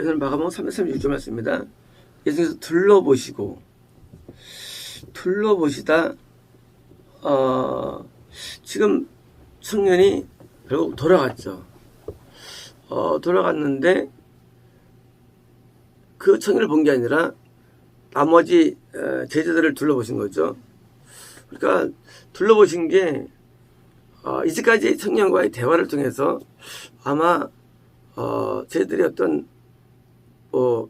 오늘 마가복음 336절 말씀입니다. 예수님께서 둘러보시다 지금 청년이 결국 돌아갔죠. 돌아갔는데 그 청년을 본 게 아니라 나머지 제자들을 둘러보신 거죠. 그러니까 둘러보신 게 이제까지 청년과의 대화를 통해서 아마 제자들이 어떤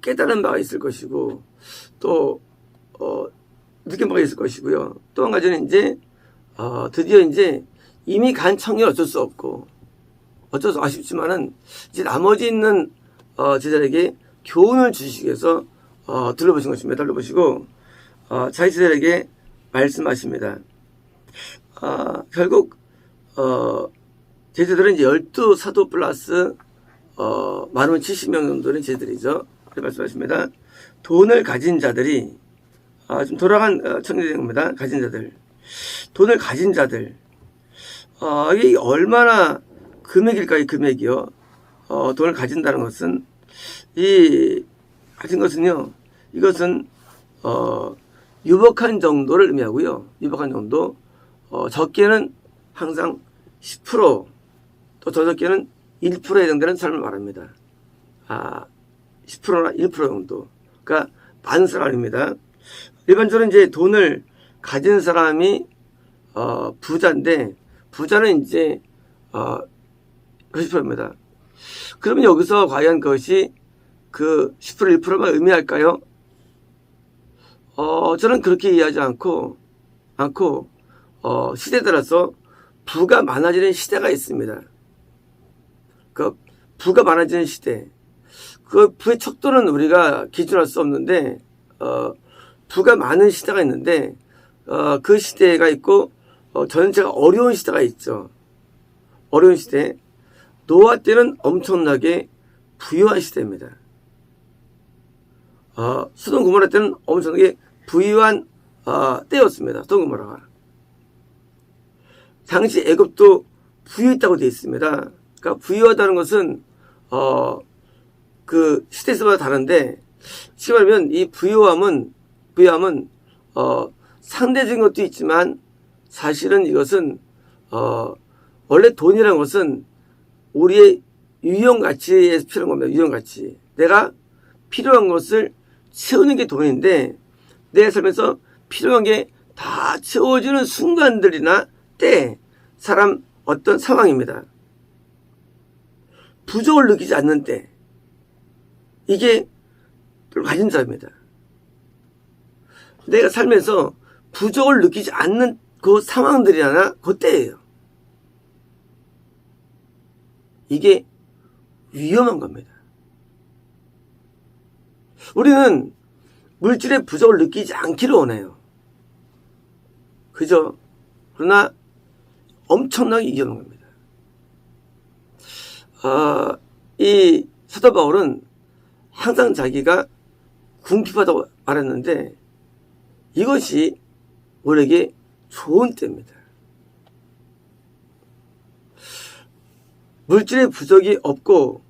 깨달은 바가 있을 것이고 또 느낀 바가 있을 것이고요. 또 한 가지는 이제 드디어 이제 이미 간 청년 어쩔 수 없고 어쩔 수 아쉽지만은 이제 나머지 있는 제자들에게 교훈을 주시기 위해서 둘러보신 것입니다. 둘러보시고 자기 제자들에게 말씀하십니다. 결국 제자들은 이제 12사도 플러스 많으면 70명 정도는 제자들이죠. 그렇게 말씀하십니다. 돈을 가진 자들이 좀 돌아간 청년인 겁니다. 가진 자들. 돈을 가진 자들. 이게 얼마나 금액일까요? 금액이요. 돈을 가진다는 것은 가진 것은요. 이것은 유복한 정도를 의미하고요. 유복한 정도. 적게는 항상 10%, 또 더 적게는 1%에 해당되는 사람을 말합니다. 10%나 1% 정도. 그러니까 많은 사람입니다. 일반적으로 이제 돈을 가진 사람이 부자인데 부자는 이제 10%입니다. 그러면 여기서 과연 그것이 그 10% 1%만 의미할까요? 저는 그렇게 이해하지 않고 시대에 따라서 부가 많아지는 시대가 있습니다. 그 부가 많아지는 시대. 그 부의 척도는 우리가 기준할 수 없는데 부가 많은 시대가 있는데 그 시대가 있고 전체가 어려운 시대가 있죠. 어려운 시대. 노아 때는 엄청나게 부유한 시대입니다. 소돔 고모라 때는 엄청나게 부유한 때였습니다. 소돔 고모라가. 당시 애굽도 부유했다고 되어 있습니다. 그러니까 부유하다는 것은 그 시대에서마다 다른데 쉽게 말하면 이 부유함은 상대적인 것도 있지만 사실은 이것은 원래 돈이라는 것은 우리의 유용가치에서 필요한 겁니다. 유용가치. 내가 필요한 것을 채우는 게 돈인데 내 삶에서 필요한 게 다 채워지는 순간들이나 때 사람 어떤 상황입니다. 부족을 느끼지 않는 때 이게 가진 자입니다. 내가 살면서 부족을 느끼지 않는 그 상황들이나 그 때예요. 이게 위험한 겁니다. 우리는 물질의 부족을 느끼지 않기를 원해요. 그죠? 그러나 엄청나게 위험한 겁니다. 이 사도 바울은 항상 자기가 궁핍하다고 말했는데 이것이 우리에게 좋은 때입니다. 물질의 부족이 없고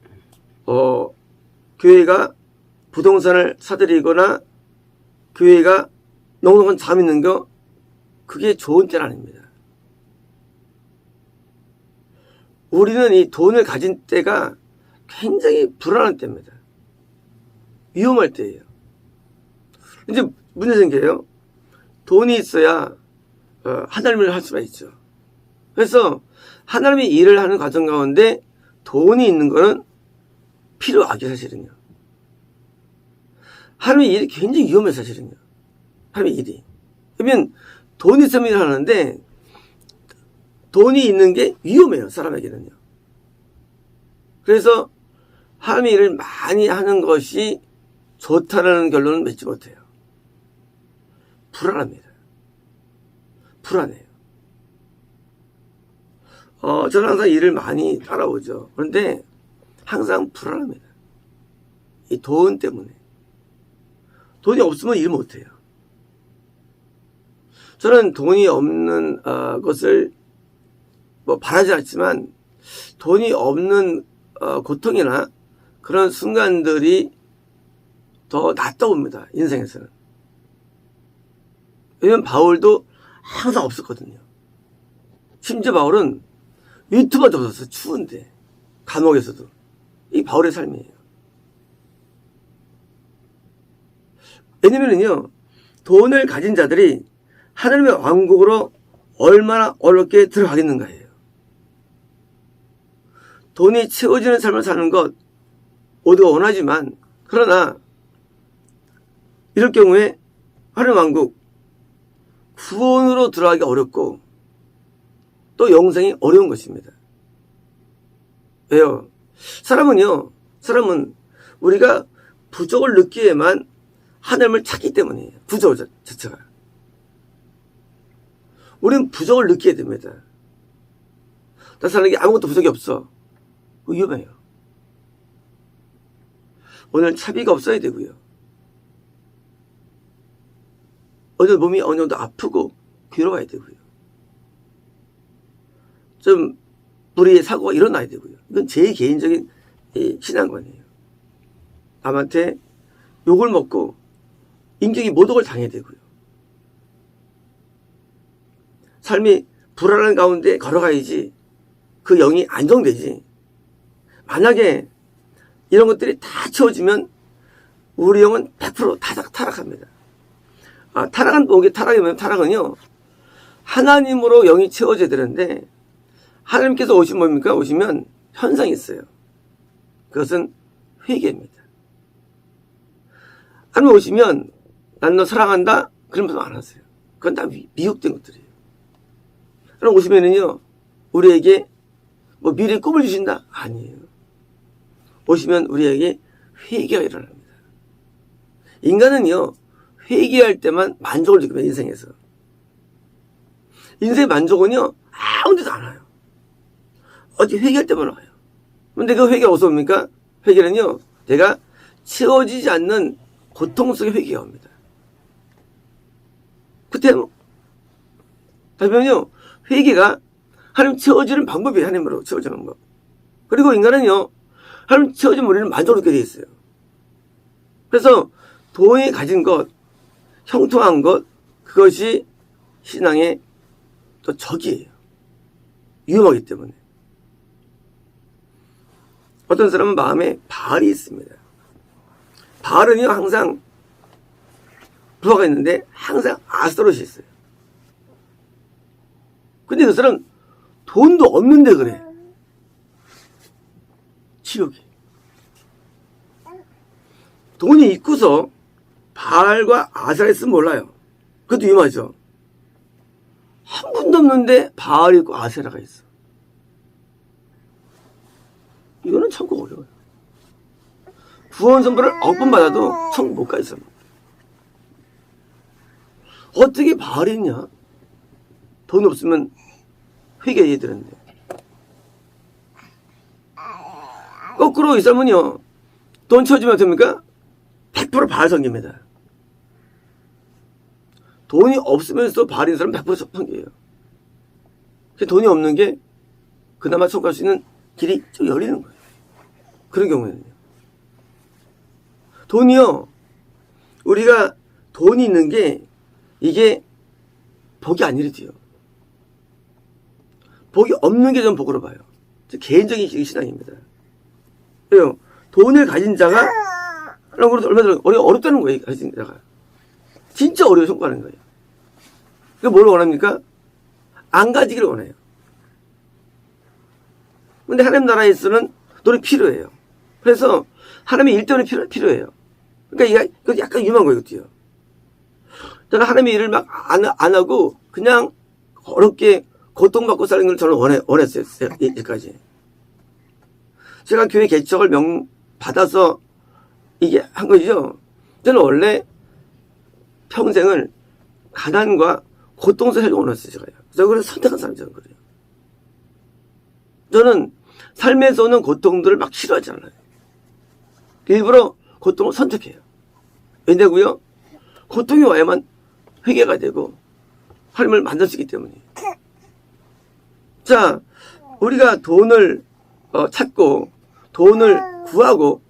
교회가 부동산을 사들이거나 교회가 넉넉한 잠 있는 거 그게 좋은 때는 아닙니다. 우리는 이 돈을 가진 때가 굉장히 불안한 때입니다. 위험할 때예요. 이제 문제 생겨요. 돈이 있어야 하나님을 할 수가 있죠. 그래서 하나님의 일을 하는 과정 가운데 돈이 있는 거는 필요하게 사실은요. 하나님의 일이 굉장히 위험해요. 사실은요. 하나님의 일이. 그러면 돈이 있으면 일을 하는데 돈이 있는 게 위험해요. 사람에게는요. 그래서 하나님의 일을 많이 하는 것이 좋다라는 결론은 맺지 못해요. 불안합니다. 불안해요. 저는 항상 일을 많이 따라오죠. 그런데 항상 불안합니다. 이 돈 때문에. 돈이 없으면 일 못해요. 저는 돈이 없는 것을 바라지 않지만 돈이 없는 고통이나 그런 순간들이 더 낫다고 봅니다. 인생에서는. 왜냐면 바울도 항상 없었거든요. 심지어 바울은 유튜버도 없었어요. 추운데. 감옥에서도. 이 바울의 삶이에요. 왜냐면요, 돈을 가진 자들이 하나님의 왕국으로 얼마나 어렵게 들어가겠는가예요. 돈이 채워지는 삶을 사는 것 모두가 원하지만, 그러나 이럴 경우에 하나님 왕국 구원으로 들어가기 어렵고 또 영생이 어려운 것입니다. 왜요? 사람은 우리가 부족을 느끼에만 하나님을 찾기 때문이에요. 부족 자체가. 우리는 부족을 느끼게 됩니다. 다른 사람에게 아무것도 부족이 없어. 위험해요. 오늘 차비가 없어야 되고요. 오늘 몸이 어느 정도 아프고 괴로워야 되고요. 좀 불의의 사고가 일어나야 되고요. 이건 제 개인적인 신앙관이에요. 남한테 욕을 먹고 인격이 모독을 당해야 되고요. 삶이 불안한 가운데 걸어가야지 그 영이 안정되지. 만약에 이런 것들이 다 채워지면 우리 영은 100% 타락합니다. 타락은요, 하나님으로 영이 채워져야 되는데, 하나님께서 오시면 현상이 있어요. 그것은 회개입니다. 하나님 오시면, 난 너 사랑한다? 그런 말씀 안 하세요. 그건 다 미혹된 것들이에요. 하나님 오시면은요, 우리에게 뭐 미래의 꿈을 주신다? 아니에요. 오시면 우리에게 회개가 일어납니다. 인간은요, 회개할 때만 만족을 느낍니다. 인생에서. 인생의 만족은요, 아무 데도 안 와요. 어디 회개할 때만 와요. 근데 그 회개가 어디서 옵니까? 회개는요, 내가 채워지지 않는 고통 속에 회개가 옵니다. 그때 다시요, 회개가 하나님 채워지는 방법이에요. 하나님으로 채워지는 법. 그리고 인간은요, 하나님 채워지면 우리는 만족을 느끼게 되어 있어요. 그래서 돈이 가진 것, 형통한 것, 그것이 신앙의 또 적이에요. 위험하기 때문에. 어떤 사람은 마음에 바알이 있습니다. 바알은요, 항상 부하가 있는데 항상 아스토롯이 있어요. 근데 그 사람 돈도 없는데 그래. 지옥이. 돈이 있고서 바알과 아세라가 있으면 몰라요. 그것도 위험하죠. 한 분도 없는데 바알이 있고 아세라가 있어. 이거는 천국 어려워요. 구원 선물을 9번 받아도 천국 못 가 있어. 어떻게 바알이 있냐? 돈 없으면 회개해야 되는데. 거꾸로 이 사람은요, 돈 채워주면 됩니까? 100% 바알 성경입니다. 돈이 없으면서 바알인 사람은 100% 성경이에요. 돈이 없는 게 그나마 속할 수 있는 길이 좀 열리는 거예요. 그런 경우에는요. 돈이요, 우리가 돈이 있는 게 이게 복이 아니래요. 복이 없는 게 좀 복으로 봐요. 개인적인 신앙입니다. 왜요? 돈을 가진 자가 얼마나 어렵다는 거예요. 가진 자가. 진짜 어려워 성공하는 거예요. 그러니까 뭘 원합니까? 안 가지기를 원해요. 근데 하나님 나라에서는 돈이 필요해요. 그래서 하나님의 일 때문에 필요해요. 그러니까 이거 약간 위험한 거예요. 이것도요. 저는 하나님의 일을 막 안 하고 그냥 어렵게 고통받고 사는 걸 저는 원했어요. 여기까지. 제가 교회 개척을 받아서 이게 한 거죠. 저는 원래 평생을 가난과 고통 속에 살고 원했어요. 제가요. 그래서 그걸 선택한 사람이 저는 그래요. 저는 삶에서 오는 고통들을 막 싫어하지 않아요. 일부러 고통을 선택해요. 왜냐고요? 고통이 와야만 회개가 되고 하나님을 만날 수 있기 때문이에요. 자, 우리가 돈을 찾고 돈을 구하고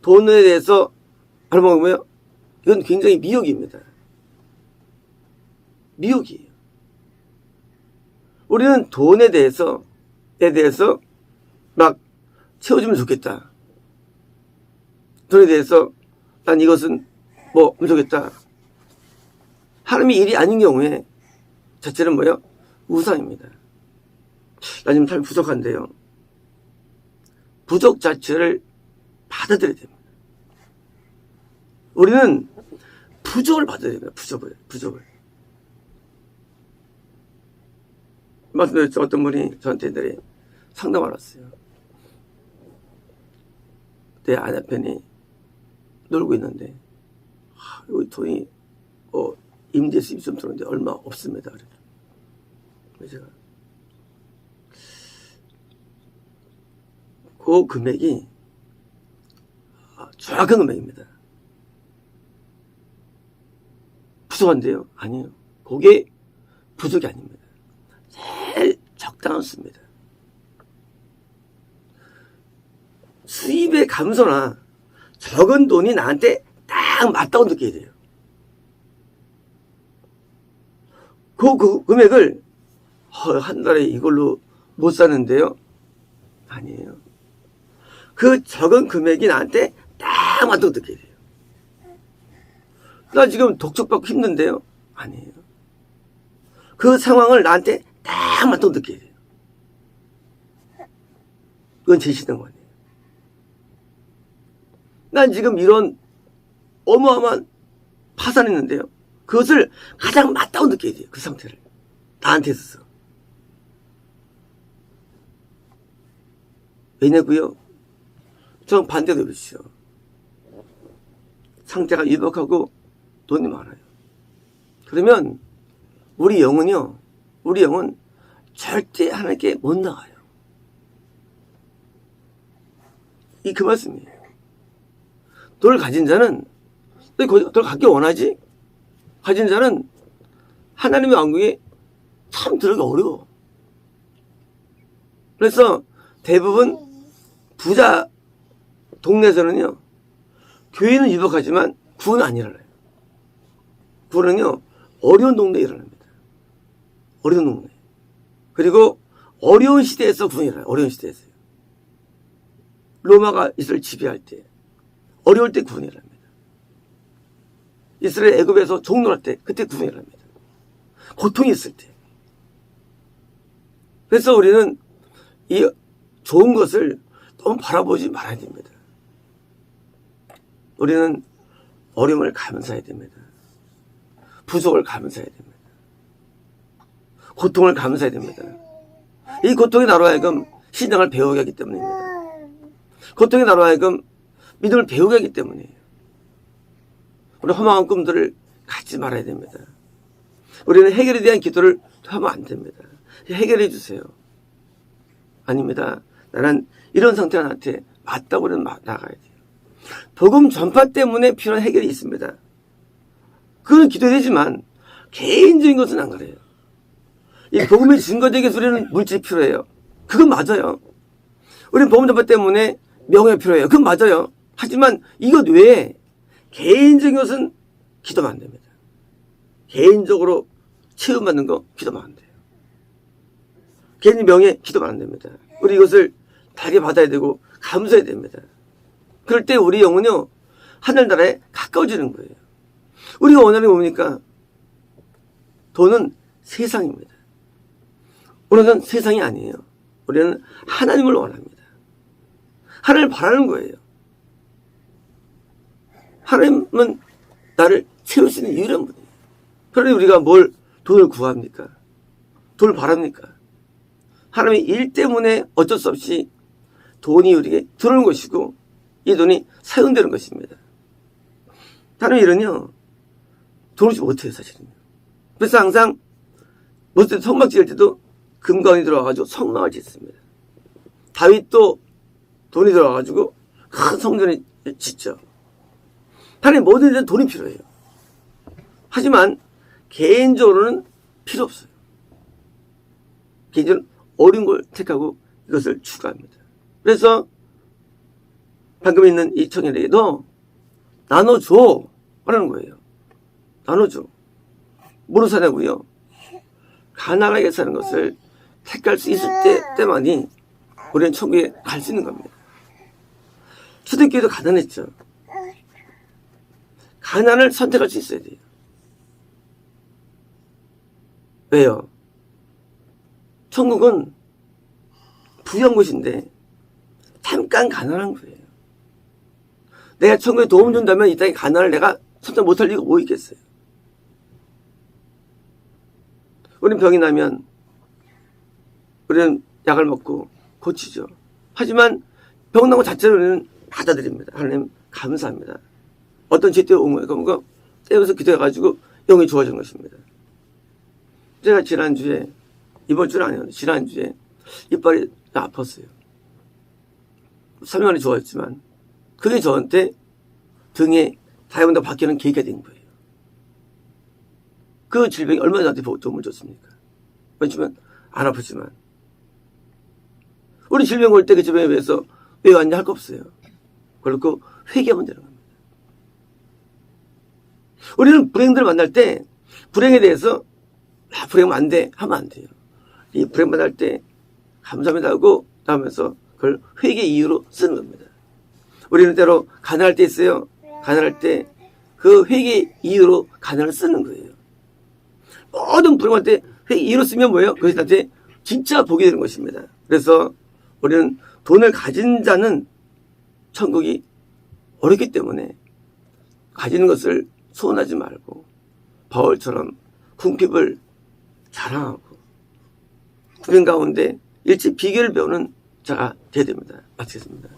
돈에 대해서 알아보면 이건 굉장히 미혹입니다. 미혹이에요. 우리는 돈에 대해서 막 채워주면 좋겠다. 돈에 대해서 난 이것은 뭐 좋겠다. 하나님의 일이 아닌 경우에 자체는 뭐예요? 우상입니다. 나 지금 참 부족한데요. 부족 자체를 받아들여야 됩니다. 우리는 부족을 받아야 됩니다. 부족을. 말씀드렸죠. 어떤 분이 저한테 옛날에 상담을 왔어요. 내 아내 편이 놀고 있는데, 여기 돈이, 임대 수입 좀 들어오는데 얼마 없습니다. 그래서 제가, 그 금액이 정확한 금액입니다. 부족한데요? 아니에요. 그게 부족이 아닙니다. 제일 적당한 수입니다. 수입의 감소나 적은 돈이 나한테 딱 맞다고 느껴야 돼요. 그 금액을 한 달에 이걸로 못 사는데요? 아니에요. 그 적은 금액이 나한테 딱 맞다고 느껴야 돼요. 나 지금 독촉받고 힘든데요? 아니에요. 그 상황을 나한테 딱 맞다고 느껴야 돼요. 그건 제 시대관이에요. 난 지금 이런 어마어마한 파산했는데요. 그것을 가장 맞다고 느껴야 돼요. 그 상태를. 나한테 있어서. 왜냐고요? 전 반대로 그렇죠. 상태가 유복하고 돈이 많아요. 그러면 우리 영은 절대 하나님께 못 나가요. 그 말씀이에요. 돈을 가진 자는, 돈을 갖기 원하지? 가진 자는 하나님의 왕국에 참 들어가기 어려워. 그래서 대부분 부자 동네에서는요, 교회는 유복하지만 구원은 안 일어나요. 구원은요, 어려운 동네에 일어납니다. 어려운 동네. 그리고 어려운 시대에서 구원이 일어나요. 어려운 시대에서요. 로마가 이스라엘 지배할 때, 어려울 때 구원이 일어납니다. 이스라엘 애굽에서 종노할 때, 그때 구원이 일어납니다. 고통이 있을 때. 그래서 우리는 이 좋은 것을 너무 바라보지 말아야 됩니다. 우리는 어려움을 감사해야 됩니다. 부족을 감사해야 됩니다. 고통을 감사해야 됩니다. 이 고통이 나로 하여금 신앙을 배우게 하기 때문입니다. 고통이 나로 하여금 믿음을 배우게 하기 때문이에요. 우리 허망한 꿈들을 갖지 말아야 됩니다. 우리는 해결에 대한 기도를 하면 안 됩니다. 해결해 주세요. 아닙니다. 나는 이런 상태가 나한테 맞다고 그러면 나가야 돼요. 복음 전파 때문에 필요한 해결이 있습니다. 그건 기도되지만 개인적인 것은 안 그래요. 이 복음의 증거되게 소리는 물질이 필요해요. 그건 맞아요. 우리는 복음 전파 때문에 명예가 필요해요. 그건 맞아요. 하지만 이것 외에 개인적인 것은 기도만 안 됩니다. 개인적으로 체험받는 거 기도만 안 돼요. 개인 명예 기도만 안 됩니다. 우리 이것을 달게 받아야 되고 감사해야 됩니다. 그럴 때 우리 영은요, 하늘나라에 가까워지는 거예요. 우리가 원하는 게 뭡니까? 돈은 세상입니다. 우리는 세상이 아니에요. 우리는 하나님을 원합니다. 하나님을 바라는 거예요. 하나님은 나를 채울 수 있는 유일한 분이에요. 그러니 우리가 돈을 구합니까? 돈을 바랍니까? 하나님의 일 때문에 어쩔 수 없이 돈이 우리에게 들어오는 것이고 이 돈이 사용되는 것입니다. 하나님의 일은요, 돈 없이 못해요, 사실은요. 그래서 항상 무슨 성막 지을 때도 금관이 들어와가지고 성막을 짓습니다. 다윗도 돈이 들어와가지고 큰 성전을 짓죠. 하나님 모든 일은 돈이 필요해요. 하지만 개인적으로는 필요 없어요. 개인적으로는 어려운 걸 택하고 이것을 추구합니다. 그래서 방금 있는 이 청년에게 너 나눠줘 하라는 거예요. 나눠줘. 뭐로 사냐고요? 가난하게 사는 것을 택할 수 있을 때만이 우리는 천국에 갈 수 있는 겁니다. 초대교회도 가난했죠. 가난을 선택할 수 있어야 돼요. 왜요? 천국은 부유한 곳인데 잠깐 가난한 거예요. 내가 천국에 도움 준다면 이 땅에 가난을 내가 선택 못할 리가 뭐 있겠어요? 우리는 병이 나면 우리는 약을 먹고 고치죠. 하지만 병 난 것 자체로는 받아들입니다. 하나님 감사합니다. 어떤 죄 때문에 온 거예요? 그러니까 떼어서 기도해가지고 영이 좋아진 것입니다. 제가 지난주에, 이번 주는 아니었는데 지난주에 이빨이 아팠어요. 3년 만에 좋아졌지만 그게 저한테 등에 다이아몬드 바뀌는 계기가 된 거예요. 그 질병이 얼마나 나한테 도움을 줬습니까? 왜냐면 안 아프지만 우리 질병 올 때 그 질병에 비해서 왜 왔냐 할 거 없어요. 그렇고 회개하면 되는 겁니다. 우리는 불행들을 만날 때 불행에 대해서 불행하면 안 돼 하면 안 돼요. 이 불행 만날 때 감사합니다 하고 하면서 그걸 회개 이유로 쓰는 겁니다. 우리는 때로 가난할 때 있어요. 가난할 때 그 회개 이유로 가난을 쓰는 거예요. 모든 불행할 때 회개 이유로 쓰면 뭐예요? 그것이 나한테 진짜 복이 되는 것입니다. 그래서 우리는 돈을 가진 자는 천국이 어렵기 때문에 가지는 것을 소원하지 말고 바울처럼 궁핍을 자랑하고 불행 가운데 일찍 비결을 배우는 자가 되어야 됩니다. 마치겠습니다.